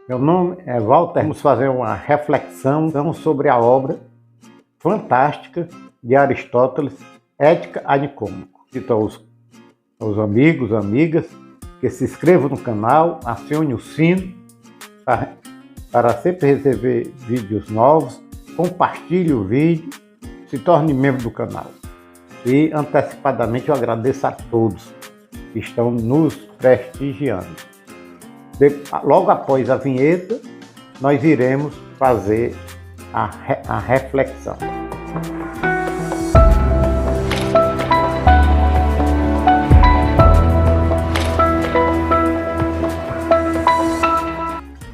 Meu nome é Walter. Vamos fazer uma reflexão sobre a obra fantástica de Aristóteles, Ética a Nicômaco. Então, aos amigos, amigas, que se inscrevam no canal, acione o sino para sempre receber vídeos novos, compartilhe o vídeo, se torne membro do canal. E antecipadamente eu agradeço a todos que estão nos prestigiando. Logo após a vinheta, nós iremos fazer a reflexão.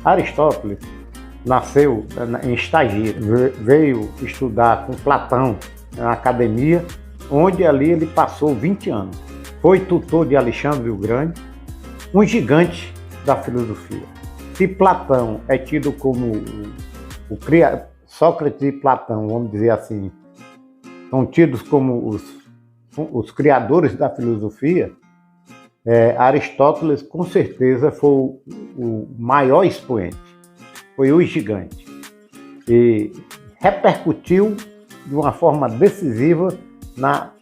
Aristóteles nasceu em Estagira, veio estudar com Platão na academia, onde ali ele passou 20 anos. Foi tutor de Alexandre o Grande, um gigante da filosofia. Se Platão é tido como Sócrates e Platão, vamos dizer assim, são tidos como os criadores da filosofia, Aristóteles com certeza foi o maior expoente, foi o gigante, e repercutiu de uma forma decisiva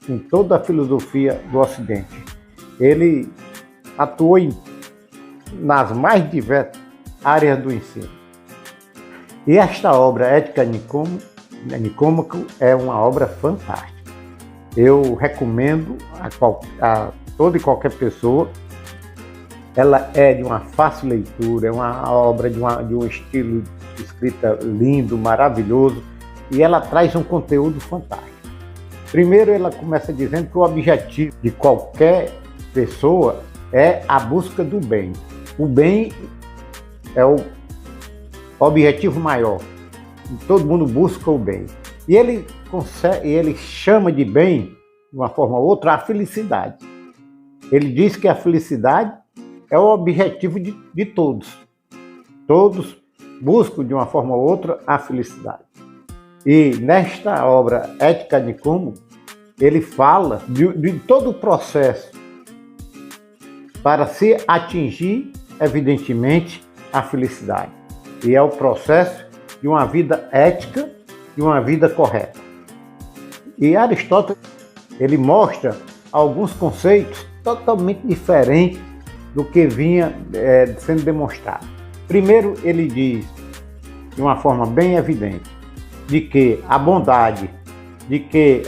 em toda a filosofia do Ocidente. Ele atuou nas mais diversas áreas do ensino. E esta obra, Ética a Nicômaco, é uma obra fantástica. Eu recomendo a toda e qualquer pessoa. Ela é de uma fácil leitura, é uma obra de um estilo de escrita lindo, maravilhoso, e ela traz um conteúdo fantástico. Primeiro, ela começa dizendo que o objetivo de qualquer pessoa é a busca do bem. O bem é o objetivo maior. Todo mundo busca o bem. E ele chama de bem, de uma forma ou outra, a felicidade. Ele diz que a felicidade é o objetivo de todos. Todos buscam, de uma forma ou outra, a felicidade. E nesta obra, Ética a Nicômaco, ele fala de todo o processo para se atingir, evidentemente, a felicidade. E é o processo de uma vida ética, de uma vida correta. E Aristóteles, ele mostra alguns conceitos totalmente diferentes do que vinha sendo demonstrado. Primeiro, ele diz, de uma forma bem evidente, de que a bondade, de que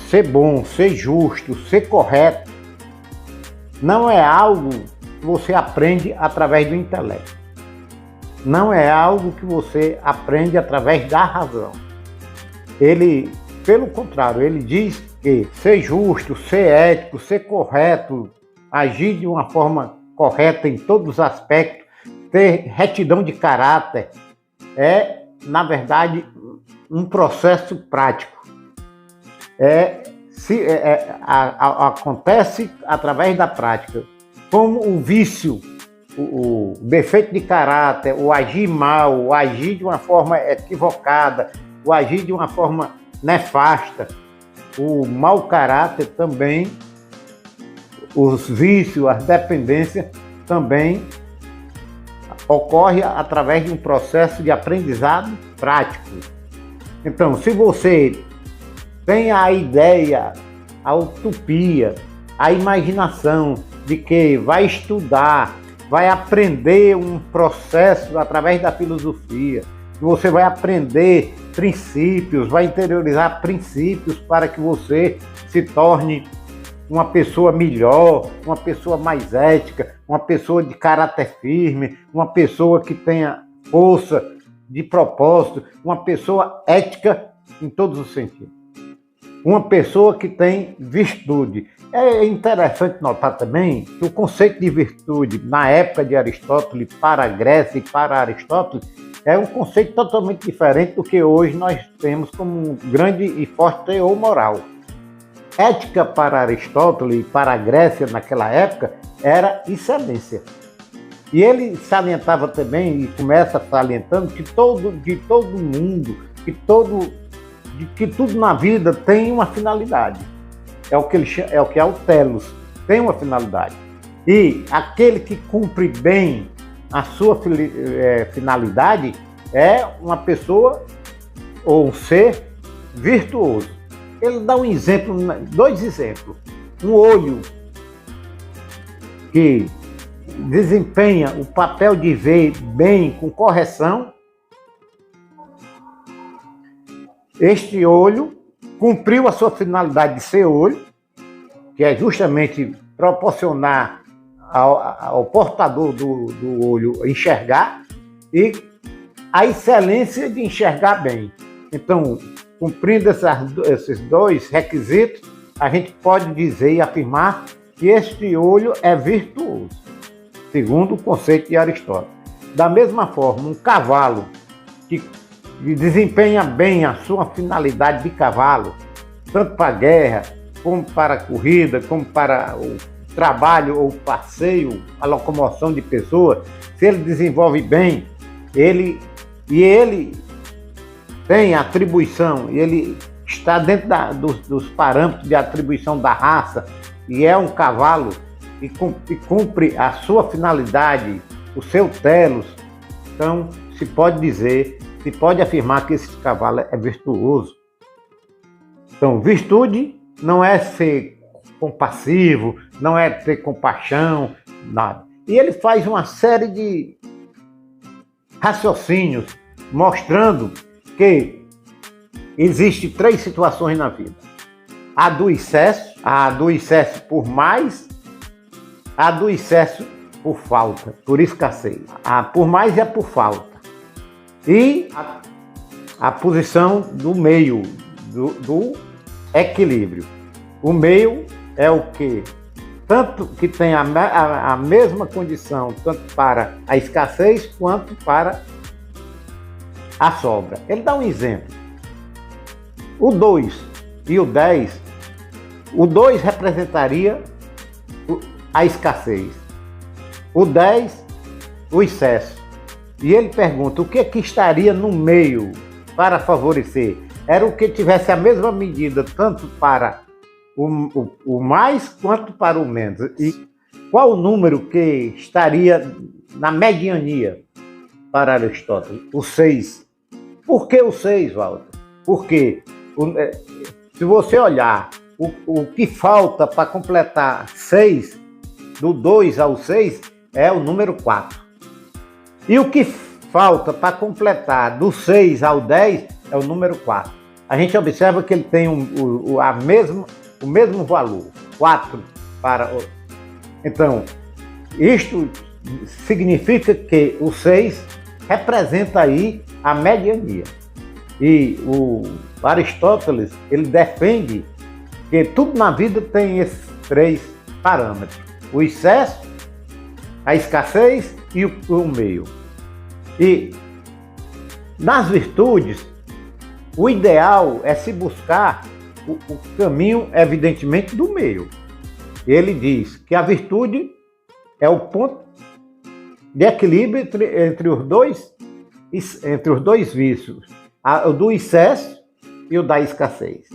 ser bom, ser justo, ser correto, não é algo que você aprende através do intelecto. Não é algo que você aprende através da razão. Ele, pelo contrário, ele diz que ser justo, ser ético, ser correto, agir de uma forma correta em todos os aspectos, ter retidão de caráter, é, na verdade, um processo prático. Acontece através da prática. Como o vício, o defeito de caráter, o agir mal, o agir de uma forma equivocada, o agir de uma forma nefasta, o mau caráter também, os vícios, as dependências também ocorrem através de um processo de aprendizado prático. Então, se você tem a ideia, a utopia, a imaginação de que vai estudar, vai aprender um processo através da filosofia, que você vai aprender princípios, vai interiorizar princípios para que você se torne uma pessoa melhor, uma pessoa mais ética, uma pessoa de caráter firme, uma pessoa que tenha força de propósito, uma pessoa ética em todos os sentidos. Uma pessoa que tem virtude. É interessante notar também que o conceito de virtude, na época de Aristóteles, para a Grécia e para Aristóteles, é um conceito totalmente diferente do que hoje nós temos como um grande e forte teor moral. Ética para Aristóteles e para a Grécia naquela época era excelência. E ele salientava também, e começa salientando, que de todo mundo, que tudo na vida tem uma finalidade. É o que é o telos, tem uma finalidade. E aquele que cumpre bem a sua finalidade é uma pessoa ou um ser virtuoso. Ele dá um exemplo, dois exemplos. Um olho que desempenha o papel de ver bem com correção. Este olho cumpriu a sua finalidade de ser olho, que é justamente proporcionar ao portador do olho enxergar, e a excelência de enxergar bem. Então, cumprindo esses dois requisitos, a gente pode dizer e afirmar que este olho é virtuoso, segundo o conceito de Aristóteles. Da mesma forma, um cavalo que desempenha bem a sua finalidade de cavalo, tanto para a guerra, como para a corrida, como para o trabalho ou passeio, a locomoção de pessoas, se ele desenvolve bem, ele tem atribuição, ele está dentro dos parâmetros de atribuição da raça, e é um cavalo e cumpre a sua finalidade, o seu telos, então se pode afirmar que esse cavalo é virtuoso. Então, virtude não é ser compassivo, não é ter compaixão, nada. E ele faz uma série de raciocínios mostrando que existem três situações na vida: a do excesso por mais, a do excesso por falta, por escassez. A por mais e a por falta. E a posição do meio, do equilíbrio. O meio é o que? Tanto que tem a mesma condição, tanto para a escassez quanto para a sobra. Ele dá um exemplo. O 2 e o 10, o 2 representaria a escassez, o 10, o excesso. E ele pergunta o que estaria no meio para favorecer. Era o que tivesse a mesma medida, tanto para o mais quanto para o menos. E qual o número que estaria na mediania para Aristóteles? O 6. Por que o 6, Walter? Porque se você olhar o que falta para completar 6, do 2 ao 6, é o número 4. E o que falta para completar do 6 ao 10 é o número 4. A gente observa que ele tem o mesmo valor, 4 para... Então, isto significa que o 6 representa aí a mediania. E o Aristóteles, ele defende que tudo na vida tem esses três parâmetros: o excesso, a escassez e o meio. E nas virtudes, o ideal é se buscar o caminho, evidentemente, do meio. Ele diz que a virtude é o ponto de equilíbrio entre os dois vícios, o do excesso e o da escassez.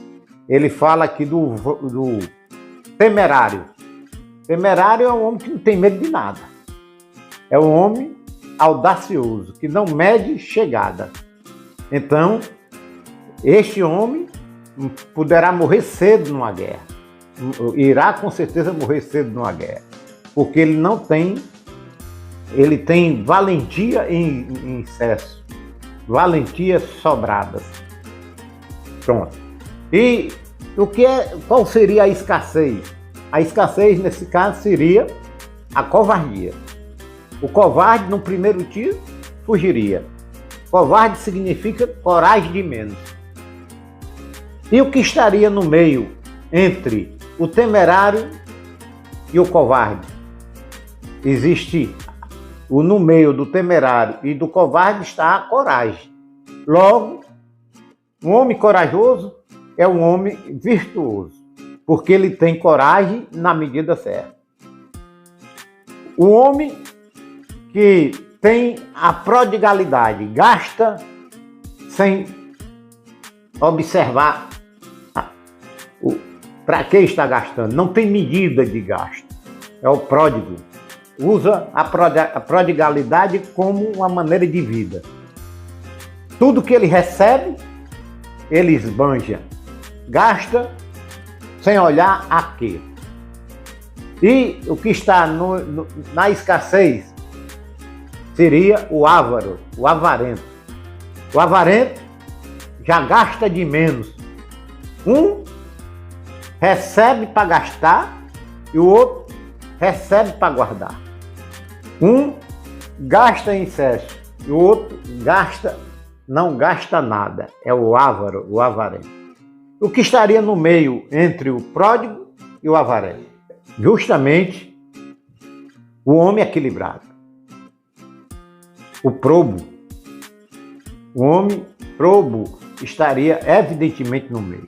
Ele fala aqui do temerário. Temerário é um homem que não tem medo de nada. É um homem audacioso, que não mede chegada. Então, este homem poderá morrer cedo numa guerra. Irá com certeza morrer cedo numa guerra. Porque ele tem valentia em excesso. Valentias sobradas. Pronto. E qual seria a escassez? A escassez, nesse caso, seria a covardia. O covarde, no primeiro tiro, fugiria. Covarde significa coragem de menos. E o que estaria no meio entre o temerário e o covarde? Existe no meio do temerário e do covarde está a coragem. Logo, um homem corajoso é um homem virtuoso, porque ele tem coragem na medida certa. O homem que tem a prodigalidade, gasta sem observar para que está gastando, não tem medida de gasto, é o pródigo. usa a prodigalidade como uma maneira de vida. Tudo que ele recebe, ele esbanja, gasta sem olhar a quê. E o que está na escassez seria o avaro, o avarento. O avarento já gasta de menos. Um recebe para gastar e o outro recebe para guardar. Um gasta em excesso e o outro não gasta nada. É o avaro, o avarento. O que estaria no meio entre o pródigo e o avarento? Justamente o homem equilibrado. O probo. O homem probo estaria evidentemente no meio.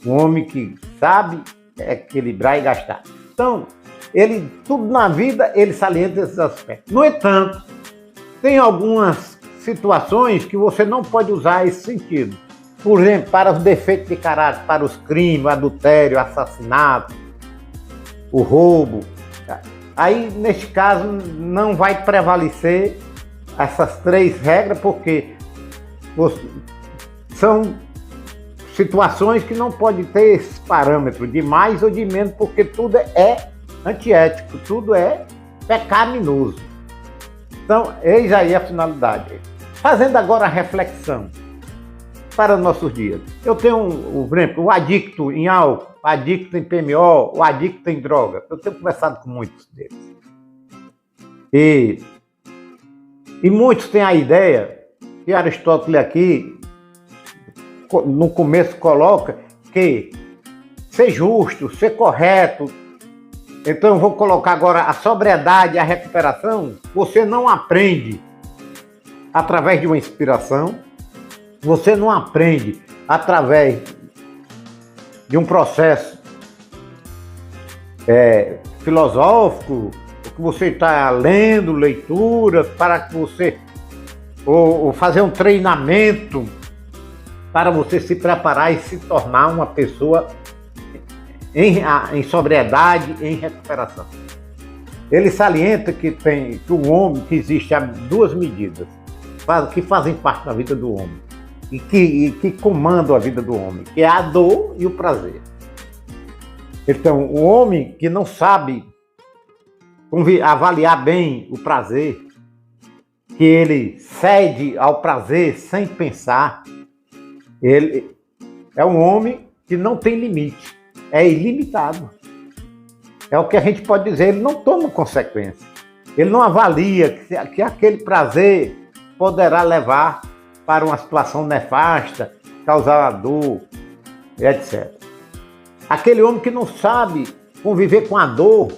Um homem que sabe equilibrar e gastar. Então, tudo na vida, ele salienta esses aspectos. No entanto, tem algumas situações que você não pode usar esse sentido. Por exemplo, para os defeitos de caráter, para os crimes, o adultério, o assassinato, o roubo. Aí, neste caso, não vai prevalecer essas 3 regras, porque são situações que não pode ter esse parâmetro de mais ou de menos, porque tudo é antiético, tudo é pecaminoso. Então, eis aí a finalidade. Fazendo agora a reflexão para os nossos dias. Eu tenho, por exemplo, o adicto em álcool, o adicto em PMO, o adicto em droga. Eu tenho conversado com muitos deles. E muitos têm a ideia, que Aristóteles aqui, no começo, coloca que ser justo, ser correto. Então eu vou colocar agora a sobriedade e a recuperação. Você não aprende através de uma inspiração, você não aprende através de um processo filosófico, que você está lendo, leitura, para que você, ou fazer um treinamento para você se preparar e se tornar uma pessoa em sobriedade, em recuperação. Ele salienta que o homem, que existe 2 medidas que fazem parte da vida do homem e que comandam a vida do homem, que é a dor e o prazer. Então, o homem que não sabe avaliar bem o prazer, que ele cede ao prazer sem pensar, ele é um homem que não tem limite, é ilimitado. É o que a gente pode dizer, ele não toma consequência. Ele não avalia que aquele prazer poderá levar para uma situação nefasta, causar dor, etc. Aquele homem que não sabe conviver com a dor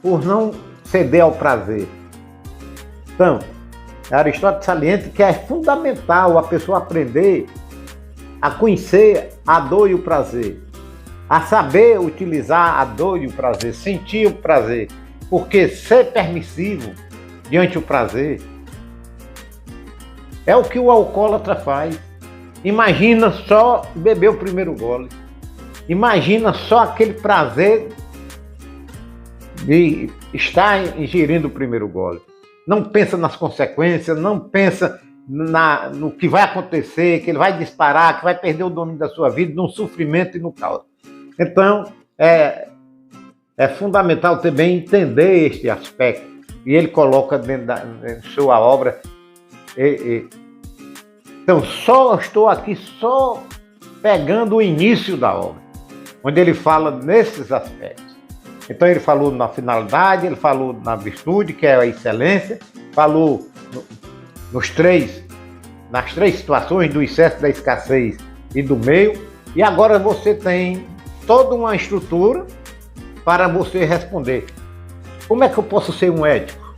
por não ceder ao prazer. Então, Aristóteles salienta que é fundamental a pessoa aprender a conhecer a dor e o prazer, a saber utilizar a dor e o prazer, sentir o prazer, porque ser permissivo diante do prazer é o que o alcoólatra faz. Imagina só beber o primeiro gole, imagina só aquele prazer de estar ingerindo o primeiro gole. Não pensa nas consequências, não pensa no que vai acontecer, que ele vai disparar, que vai perder o domínio da sua vida, no sofrimento e no caos. Então, é fundamental também entender este aspecto. E ele coloca dentro da sua obra. Então, estou aqui só pegando o início da obra, onde ele fala nesses aspectos. Então, ele falou na finalidade, ele falou na virtude, que é a excelência, falou nas 3 situações do excesso, da escassez e do meio. E agora você tem toda uma estrutura para você responder. Como é que eu posso ser um ético?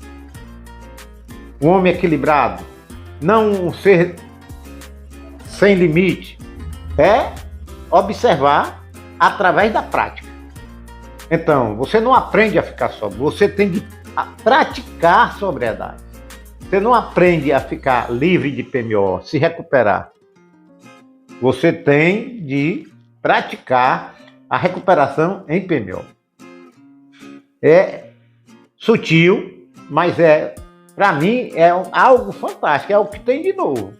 Um homem equilibrado? Não um ser sem limite. É observar através da prática. Então, você não aprende a ficar sóbrio, você tem de praticar sobriedade. Você não aprende a ficar livre de PMO, se recuperar. Você tem de praticar a recuperação em PMO. É sutil, mas para mim é algo fantástico, é o que tem de novo.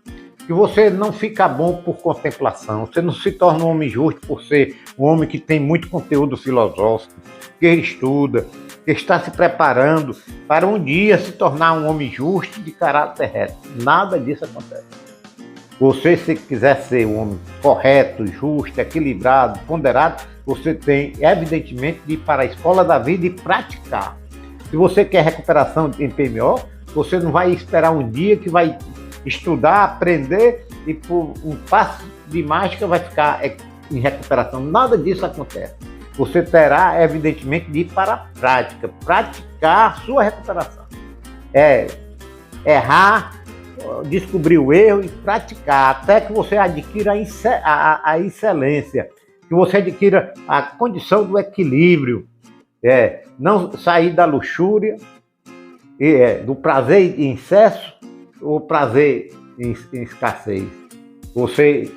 Que você não fica bom por contemplação, você não se torna um homem justo por ser um homem que tem muito conteúdo filosófico, que estuda, que está se preparando para um dia se tornar um homem justo de caráter reto. Nada disso acontece. Você, se quiser ser um homem correto, justo, equilibrado, ponderado, você tem, evidentemente, de ir para a escola da vida e praticar. Se você quer recuperação em PMO, você não vai esperar um dia que vai estudar, aprender e por um passo de mágica vai ficar em recuperação. Nada disso acontece. Você terá, evidentemente, de ir para a prática, praticar a sua recuperação. Errar, descobrir o erro e praticar, até que você adquira a excelência, que você adquira a condição do equilíbrio, não sair da luxúria, do prazer em excesso ou prazer em escassez. Você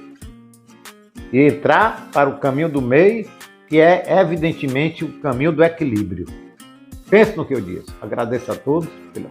entrar para o caminho do meio, que é evidentemente o caminho do equilíbrio. Pense no que eu disse. Agradeço a todos pela